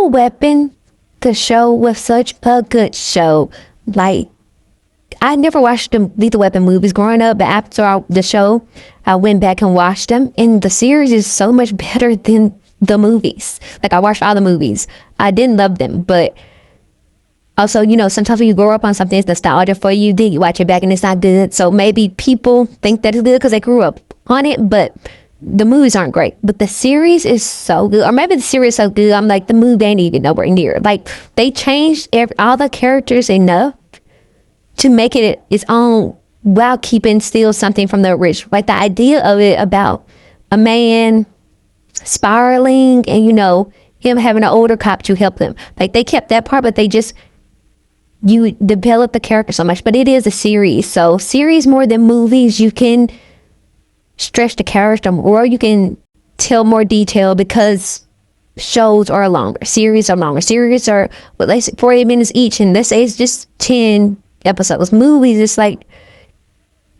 Lethal Weapon, the show, was such a good show. Like, I never watched the Lethal Weapon movies growing up, but after the show, I went back and watched them, and the series is so much better than the movies. Like, I watched all the movies. I didn't love them, but also, you know, sometimes when you grow up on something, it's nostalgia for you, then you watch it back and it's not good. So maybe people think that it's good because they grew up on it, but the movies aren't great. But the series is so good. Or maybe the series is so good, I'm like, the movie ain't even nowhere near. Like, they changed all the characters enough to make it its own while keeping still something from the original. Like, the idea of it about a man spiraling and, you know, him having an older cop to help him. Like, they kept that part, but they just, you develop the character so much. But it is a series. So series more than movies, you can stretch the character more, you can tell more detail because shows are longer. Series are longer. Series are, well, they say 40 minutes each, and let's say it's just 10 episodes. Movies, it's like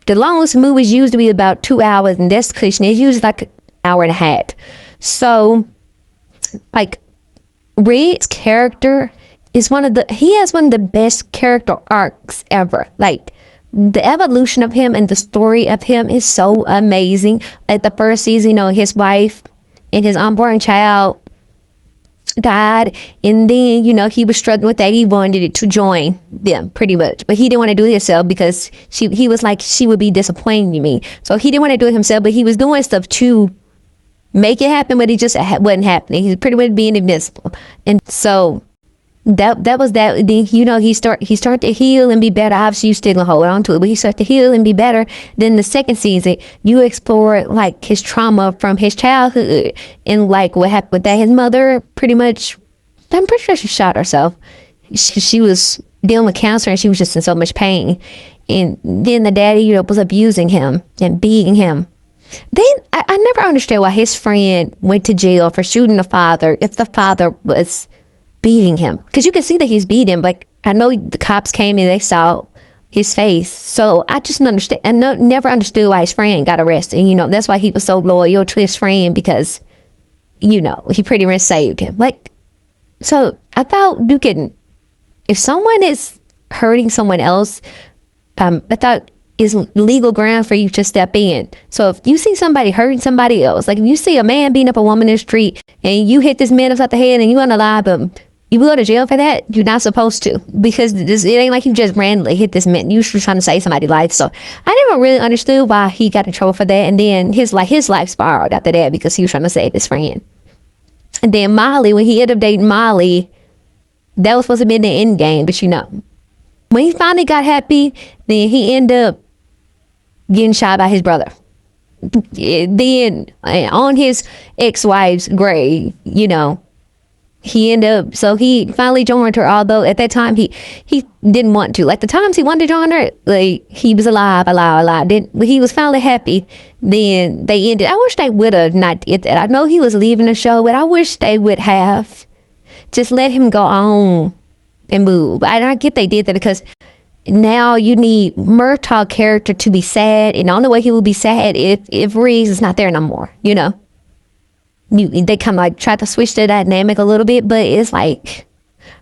the longest movies used to be about 2 hours, and that's cliche. It's usually like an hour and a half. So, like, Red's character is he has one of the best character arcs ever. Like, the evolution of him and the story of him is so amazing. Like, the first season, you know, his wife and his unborn child died, and then, you know, he was struggling with that. He wanted it to join them pretty much, but he didn't want to do it himself because he was like, she would be disappointing to me. So he didn't want to do it himself, but he was doing stuff to make it happen, but it just wasn't happening. He's pretty much being invincible. And so that was that. Then, you know, he started to heal and be better. Obviously, you still gonna hold on to it, but he started to heal and be better. Then the second season, you explore like his trauma from his childhood and like what happened with that. His mother, pretty much, I'm pretty sure she shot herself. She was dealing with cancer and she was just in so much pain. And then the daddy, you know, was abusing him and beating him. Then I never understood why his friend went to jail for shooting the father if the father was beating him, because you can see that he's beating. Like, I know the cops came and they saw his face, so I just understand. I never understood why his friend got arrested. You know, that's why he was so loyal to his friend, because, you know, he pretty much saved him. Like, so I thought you can, if someone is hurting someone else, I thought is legal ground for you to step in. So if you see somebody hurting somebody else, like if you see a man beating up a woman in the street and you hit this man upside the head and you unalive him, you go to jail for that? You're not supposed to, because it ain't like you just randomly hit this man. You were trying to save somebody's life. So I never really understood why he got in trouble for that. And then his life spiraled after that because he was trying to save his friend. And then Molly, when he ended up dating Molly, that was supposed to be the end game. But, you know, when he finally got happy, then he ended up getting shot by his brother. Then on his ex-wife's grave, you know, he ended up, so he finally joined her, although at that time he didn't want to. Like, the times he wanted to join her, like, he was alive. Then he was finally happy. Then they ended. I wish they would have not did that. I know he was leaving the show, but I wish they would have just let him go on and move. I get they did that because now you need Murtaugh character to be sad, and the only way he will be sad if Reese is not there no more, you know. They kind of like try to switch the dynamic a little bit, but it's like,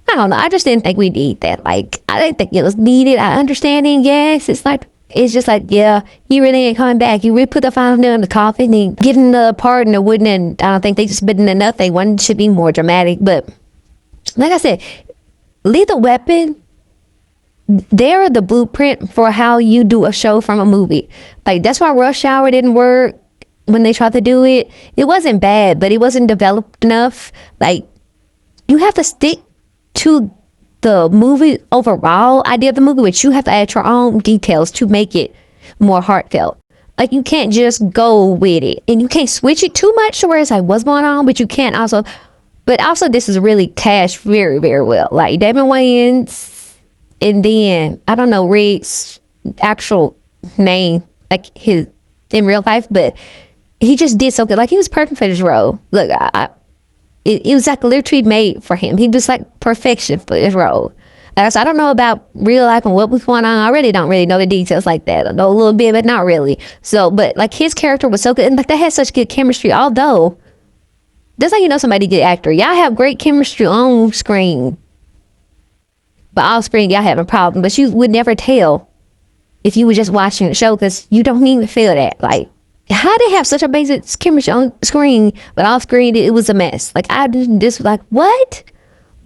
I don't know. I just didn't think we need that. Like, I didn't think it was needed. I understand it, yes. It's just like, yeah, he really ain't coming back. You really put the final nail in the coffin and getting the pardon or wouldn't, and I don't think they just been enough. They wanted to be more dramatic. But like I said, Lethal Weapon, they're the blueprint for how you do a show from a movie. Like, that's why Rush Hour didn't work. When they tried to do it, it wasn't bad, but it wasn't developed enough. Like, you have to stick to the movie overall idea of the movie, but you have to add your own details to make it more heartfelt. Like, you can't just go with it, and you can't switch it too much to where it's like, what's going on, but you can't also, this is really cast very, very well. Like, Damon Wayans, and then, I don't know Rick's actual name, like his, in real life, but he just did so good. Like, he was perfect for this role. Look, it was like literally made for him. He was like perfection for this role. So I don't know about real life and what was going on. I really don't really know the details like that. I know a little bit, but not really. So, but like, his character was so good, and like, they had such good chemistry. Although That's how you know somebody good actor. Y'all have great chemistry on screen, but off screen y'all have a problem. But you would never tell if you were just watching the show, because you don't even feel that. Like, how they have such a basic chemistry on screen, but off screen it was a mess. Like, I just like, what?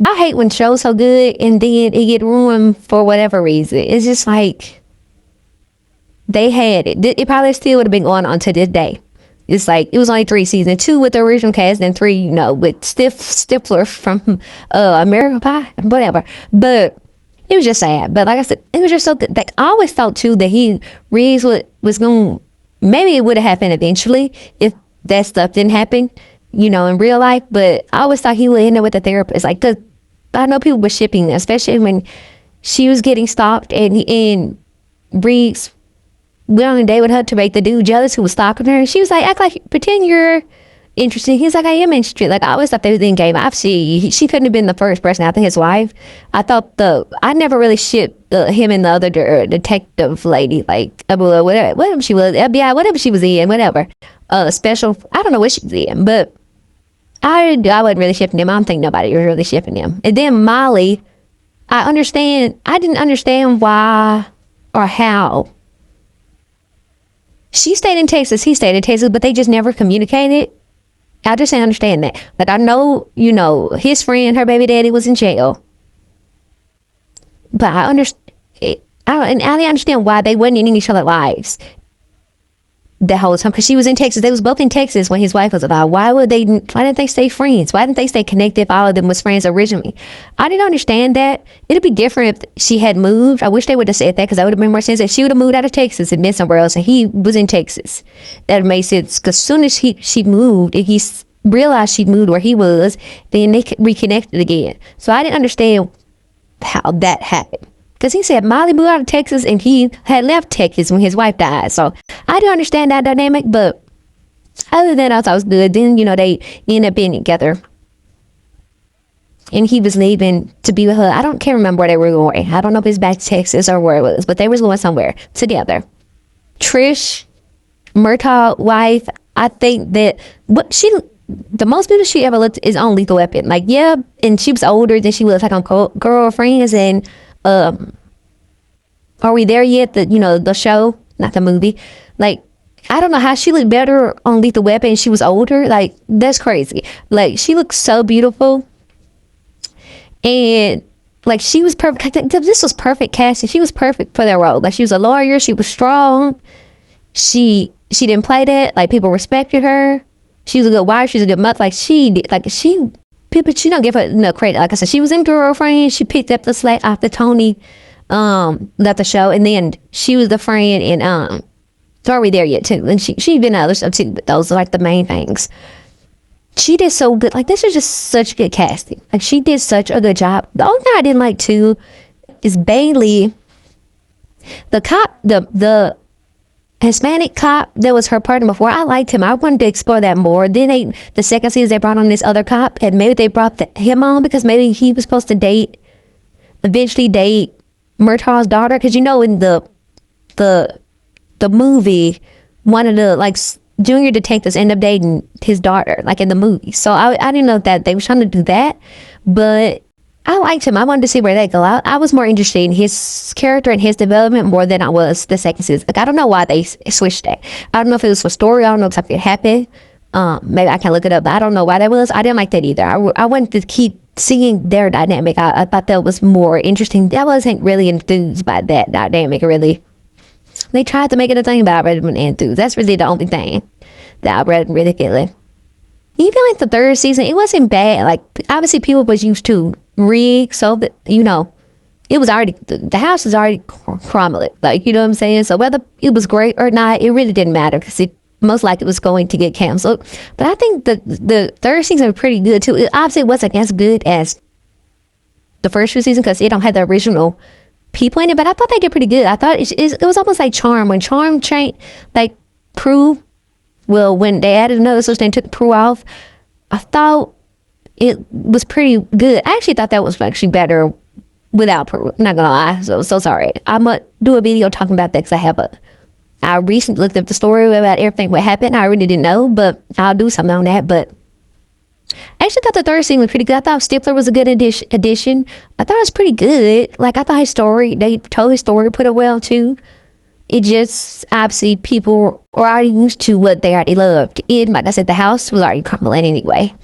I hate when shows so good and then it get ruined for whatever reason. It's just like, they had it. It probably still would have been going on to this day. It's like, it was only 3 seasons, 2 with the original cast and 3, you know, with Stifler from American Pie, whatever. But it was just sad. But like I said, it was just so good. Like, I always thought too that Riggs was going, maybe it would have happened eventually if that stuff didn't happen, you know, in real life. But I always thought he would end up with a therapist. Like, cause I know people were shipping, especially when she was getting stalked and Riggs went on a date with her to make the dude jealous who was stalking her. And she was like, act like, pretend you're interested. He's like, I am interested. Like, I always thought they was in game. She couldn't have been the first person after his wife. I never really shipped him and the other detective lady, like, whatever she was, FBI, whatever she was in, whatever. Special, I don't know what she was in, but I wasn't really shipping him. I don't think nobody was really shipping him. And then Molly, I didn't understand why or how. She stayed in Texas, he stayed in Texas, but they just never communicated. I just didn't understand that. Like, I know, you know, his friend, her baby daddy was in jail. But I didn't understand why they wasn't in each other's lives the whole time, because she was in Texas. They was both in Texas when his wife was alive. Why didn't they stay friends? Why didn't they stay connected if all of them was friends originally? I didn't understand that. It'd be different if she had moved. I wish they would have said that, because that would have been more sense. If she would have moved out of Texas and been somewhere else and he was in Texas, that made sense. Because as soon as she moved and he realized she moved where he was, then they reconnected again. So I didn't understand how that happened. Because he said Molly moved out of Texas and he had left Texas when his wife died. So I didn't understand that dynamic, but other than that, I thought it was good. Then, you know, they ended up being together. And he was leaving to be with her. Can't remember where they were going. I don't know if it's back to Texas or where it was, but they was going somewhere together. Trish, Murtaugh's wife, I think that the most beautiful she ever looked is on Lethal Weapon. Like, yeah, and she was older than she was like on Girlfriends and Are We There Yet? The show, not the movie. Like, I don't know how she looked better on Lethal Weapon and she was older. Like, that's crazy. Like, she looked so beautiful. And like, she was perfect. This was perfect casting. She was perfect for that role. Like, she was a lawyer. She was strong. She didn't play that. Like, people respected her. She was a good wife. She's a good mother. Like, she don't give her no credit. Like I said, she was in Girlfriend. She picked up the slack after Tony left the show, and then she was the friend in Are We There Yet too? And she been in other stuff too, but those are like the main things. She did so good. Like, this is just such good casting. Like, she did such a good job. The only thing I didn't like too is Bailey, the cop, the Hispanic cop that was her partner before. I liked him. I wanted to explore that more. Then the second season they brought on this other cop, and maybe they brought him on because maybe he was supposed to eventually date Murtaugh's daughter. Because, you know, in the movie, one of the junior detectives ended up dating his daughter, like in the movie. So I didn't know that they were trying to do that, but I liked him. I wanted to see where they go. I was more interested in his character and his development more than I was the second season. Like, I don't know why they switched that. I don't know if it was for story. I don't know if something happened. Maybe I can look it up, but I don't know why that was. I didn't like that either. I wanted to keep seeing their dynamic. I thought that was more interesting. I wasn't really enthused by that dynamic, really. They tried to make it a thing, but I really wasn't enthused. That's really the only thing that I read really good. Even like the third season, it wasn't bad. Like, obviously people was used to Riggs, so that, you know, it was already, the house is already crumbling. Like, you know what I'm saying? So whether it was great or not, it really didn't matter because it most likely was going to get canceled. But I think the third season was pretty good too. It obviously wasn't as good as the first few seasons because it don't have the original people in it, but I thought they did pretty good. I thought it was almost like Charm. When Charm changed, like Prue, well, when they added another switch, they took Prue off, I thought it was pretty good. I actually thought that was actually better without Prue. I'm not gonna lie. So sorry. I'm gonna do a video talking about that because I recently looked up the story about everything what happened. I really didn't know, but I'll do something on that. But I actually thought the third scene was pretty good. I thought Stifler was a good addition. I thought it was pretty good. Like, I thought his story, they told his story pretty well too. It just, obviously, people were already used to what they already loved. Like I said, the house was already crumbling anyway.